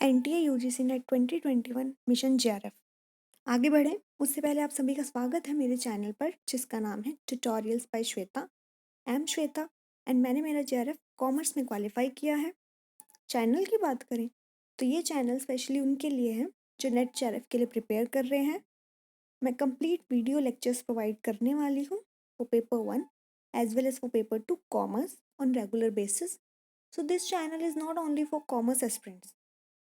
NTA UGC net 2021 mission JRF. आगे बढ़ें उससे पहले आप सभी का स्वागत है मेरे चैनल पर, जिसका नाम है tutorials by Shweta. I am Shweta and मैंने मेरा जेआरएफ कॉमर्स में क्वालिफाई किया है। चैनल की बात करें तो ये चैनल स्पेशली उनके लिए है जो नेट जेआरएफ के लिए प्रिपेयर कर रहे हैं। मैं कंप्लीट वीडियो लेक्चर्स प्रोवाइड करने वाली हूँ for paper 1 as well as for paper 2 commerce on regular basis. So this channel is not only for commerce aspirants.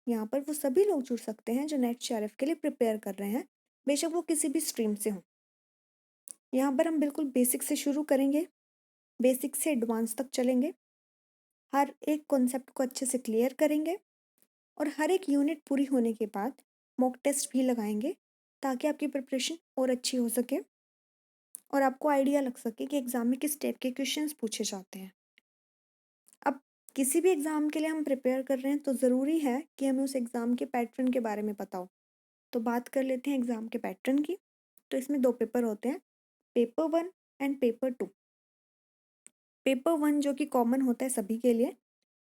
यहाँ पर वो सभी लोग जुड़ सकते हैं जो नेट जेआरएफ के लिए प्रिपेयर कर रहे हैं, बेशक वो किसी भी स्ट्रीम से हों। यहाँ पर हम बिल्कुल बेसिक से शुरू करेंगे, बेसिक से एडवांस तक चलेंगे, हर एक कॉन्सेप्ट को अच्छे से क्लियर करेंगे और हर एक यूनिट पूरी होने के बाद मॉक टेस्ट भी लगाएंगे ताकि आपकी प्रिपरेशन और अच्छी हो सके और आपको आइडिया लग सके कि एग्ज़ाम में किस टाइप के क्वेश्चंस पूछे जाते हैं। अब किसी भी एग्ज़ाम के लिए हम प्रिपेयर कर रहे हैं तो ज़रूरी है कि हमें उस एग्ज़ाम के पैटर्न के बारे में पता हो। तो बात कर लेते हैं एग्ज़ाम के पैटर्न की। तो इसमें 2 पेपर होते हैं, पेपर 1 एंड पेपर 2। पेपर 1 जो कि कॉमन होता है सभी के लिए,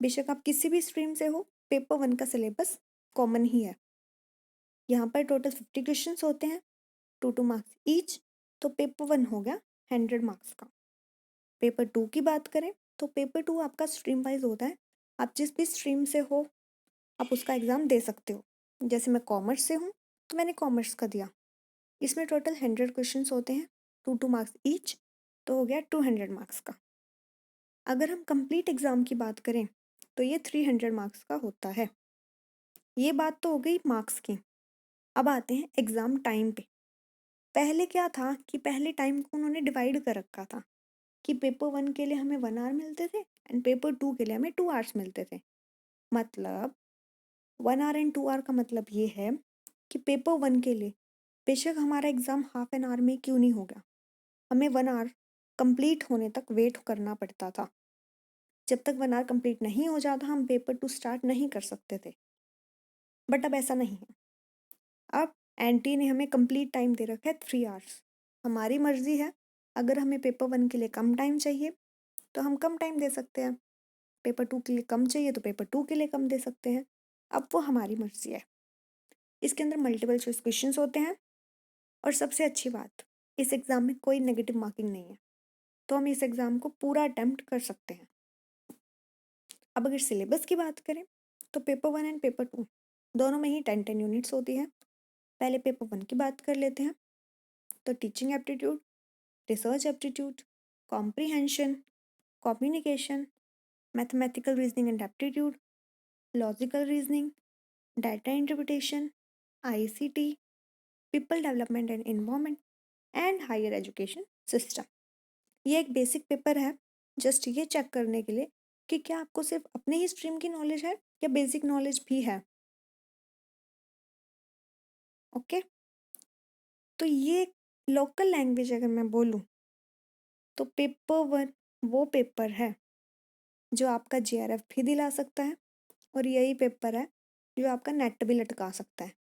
बेशक आप किसी भी स्ट्रीम से हो, पेपर 1 का सिलेबस कॉमन ही है। यहाँ पर टोटल 50 क्वेश्चंस होते हैं, 2 मार्क्स ईच। तो पेपर 1 हो गया 100 मार्क्स का। पेपर 2 की बात करें तो पेपर 2 आपका स्ट्रीम वाइज होता है। आप जिस भी स्ट्रीम से हो आप उसका एग्ज़ाम दे सकते हो। जैसे मैं कॉमर्स से हूँ तो मैंने कॉमर्स का दिया। इसमें टोटल 100 क्वेश्चंस होते हैं, 2 मार्क्स ईच, तो हो गया 200 मार्क्स का। अगर हम कंप्लीट एग्ज़ाम की बात करें तो ये 300 मार्क्स का होता है। ये बात तो हो गई मार्क्स की। अब आते हैं एग्ज़ाम टाइम पे। पहले क्या था कि पहले टाइम को उन्होंने डिवाइड कर रखा था कि पेपर 1 के लिए हमें 1 आवर मिलते थे एंड पेपर 2 के लिए हमें 2 आवर्स मिलते थे। मतलब 1 आवर एंड 2 आवर का मतलब ये है कि पेपर 1 के लिए बेशक हमारा एग्ज़ाम हाफ एन आवर में क्यों नहीं हो गया, हमें 1 आवर कंप्लीट होने तक वेट करना पड़ता था। जब तक 1 आवर कंप्लीट नहीं हो जाता हम पेपर 2 स्टार्ट नहीं कर सकते थे। बट अब ऐसा नहीं है। अब एनटी ने हमें कंप्लीट टाइम दे रखा है 3 आवर्स। हमारी मर्ज़ी है, अगर हमें पेपर 1 के लिए कम टाइम चाहिए तो हम कम टाइम दे सकते हैं, पेपर 2 के लिए कम चाहिए तो पेपर 2 के लिए कम दे सकते हैं। अब वो हमारी मर्ज़ी है। इसके अंदर मल्टीपल चॉइस क्वेश्चंस होते हैं और सबसे अच्छी बात, इस एग्ज़ाम में कोई नेगेटिव मार्किंग नहीं है, तो हम इस एग्ज़ाम को पूरा अटेम्प्ट कर सकते हैं। अब अगर सिलेबस की बात करें तो पेपर 1 एंड पेपर 2 दोनों में ही 10-10 यूनिट्स होती हैं। पहले पेपर 1 की बात कर लेते हैं। तो teaching aptitude, research aptitude, comprehension, communication, mathematical reasoning and aptitude, logical reasoning, data interpretation, ICT, people development and environment and higher education system. ये एक बेसिक पेपर है, जस्ट ये चेक करने के लिए कि क्या आपको सिर्फ अपने ही स्ट्रीम की नॉलेज है या बेसिक नॉलेज भी है। ओके, तो ये लोकल लैंग्वेज अगर मैं बोलूँ तो पेपर 1 वो पेपर है जो आपका जेआरएफ भी दिला सकता है और यही पेपर है जो आपका नेट भी लटका सकता है।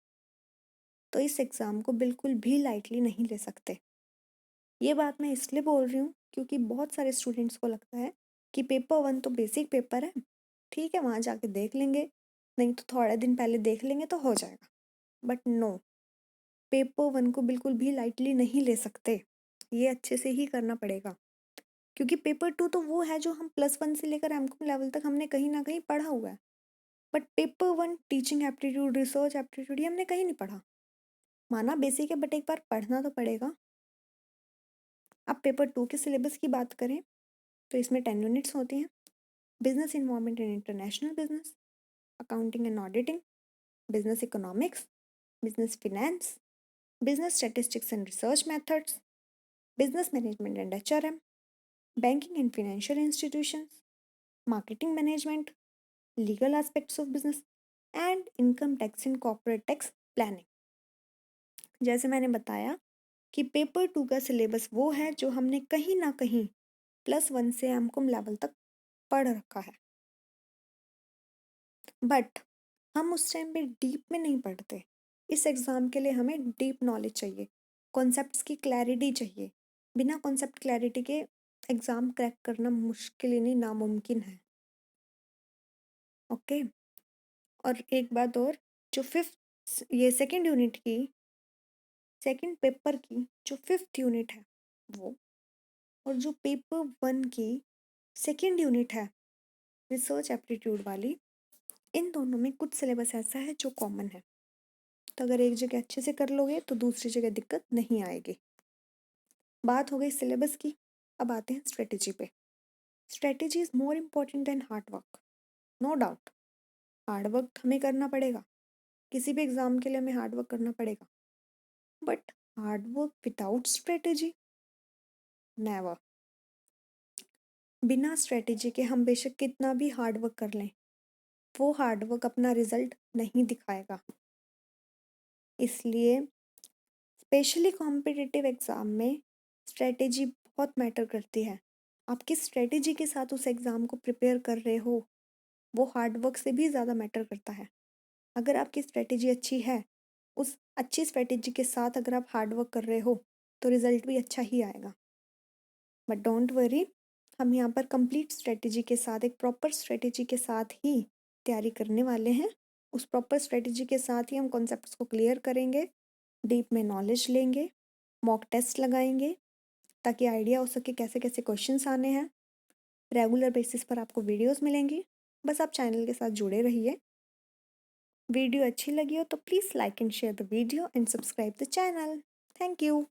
तो इस एग्ज़ाम को बिल्कुल भी लाइटली नहीं ले सकते। ये बात मैं इसलिए बोल रही हूँ क्योंकि बहुत सारे स्टूडेंट्स को लगता है कि पेपर 1 तो बेसिक पेपर है, ठीक है वहाँ जाके देख लेंगे, नहीं तो थोड़े दिन पहले देख लेंगे तो हो जाएगा। बट नो, पेपर 1 को बिल्कुल भी लाइटली नहीं ले सकते, ये अच्छे से ही करना पड़ेगा। क्योंकि पेपर 2 तो वो है जो हम +1 से लेकर एमकॉम लेवल तक हमने कहीं ना कहीं पढ़ा हुआ है। But paper 1 teaching aptitude, research aptitude ये हमने कहीं नहीं पढ़ा। माना बेसिक है बट एक बार पढ़ना तो पड़ेगा। अब पेपर 2 के सिलेबस की बात करें तो इसमें 10 यूनिट्स होती हैं। Business environment and international business, accounting and auditing, business economics, business finance, business statistics and research methods, business management and HRM, banking and financial institutions, marketing management, legal aspects of business and income tax and corporate tax planning. जैसे मैंने बताया कि paper 2 का syllabus वो है जो हमने कहीं ना कहीं +1 से एमकॉम लेवल तक पढ़ रखा है। बट हम उस टाइम पे डीप में नहीं पढ़ते। इस एग्ज़ाम के लिए हमें डीप नॉलेज चाहिए, कॉन्सेप्ट्स की क्लैरिटी चाहिए। बिना कॉन्सेप्ट क्लैरिटी के एग्ज़ाम क्रैक करना मुश्किल ही नहीं नामुमकिन है। ओके, और एक बात और, जो फिफ्थ ये सेकेंड यूनिट की सेकेंड पेपर की जो फिफ्थ यूनिट है वो, और जो पेपर 1 की सेकेंड यूनिट है रिसर्च एप्टीट्यूड वाली, इन दोनों में कुछ सिलेबस ऐसा है जो कॉमन है। तो अगर एक जगह अच्छे से कर लोगे तो दूसरी जगह दिक्कत नहीं आएगी। बात हो गई सिलेबस की, अब आते हैं स्ट्रेटेजी पे। Strategy is more important than hard work, no doubt. Hard work हमें करना पड़ेगा, किसी भी एग्जाम के लिए हमें हार्ड वर्क करना पड़ेगा, but hard work without strategy, never. बिना स्ट्रेटेजी के हम बेशक कितना भी हार्ड वर्क कर लें, वो हार्ड वर्क अपना रिजल्ट नहीं दिखाएगा। इसलिए स्पेशली कॉम्पिटिटिव एग्ज़ाम में स्ट्रेटेजी बहुत मैटर करती है। आप किस स्ट्रेटेजी के साथ उस एग्ज़ाम को प्रिपेयर कर रहे हो, वो हार्ड वर्क से भी ज़्यादा मैटर करता है। अगर आपकी स्ट्रेटेजी अच्छी है, उस अच्छी स्ट्रेटेजी के साथ अगर आप हार्ड वर्क कर रहे हो तो रिज़ल्ट भी अच्छा ही आएगा। बट डोंट वरी, हम यहाँ पर कंप्लीट स्ट्रेटेजी के साथ, एक प्रॉपर स्ट्रेटेजी के साथ ही तैयारी करने वाले हैं। उस प्रॉपर स्ट्रेटेजी के साथ ही हम कॉन्सेप्ट्स को क्लियर करेंगे, डीप में नॉलेज लेंगे, मॉक टेस्ट लगाएंगे ताकि आइडिया हो सके कैसे कैसे क्वेश्चंस आने हैं। रेगुलर बेसिस पर आपको वीडियोस मिलेंगी, बस आप चैनल के साथ जुड़े रहिए। वीडियो अच्छी लगी हो तो please like and share the video and subscribe the channel. Thank you.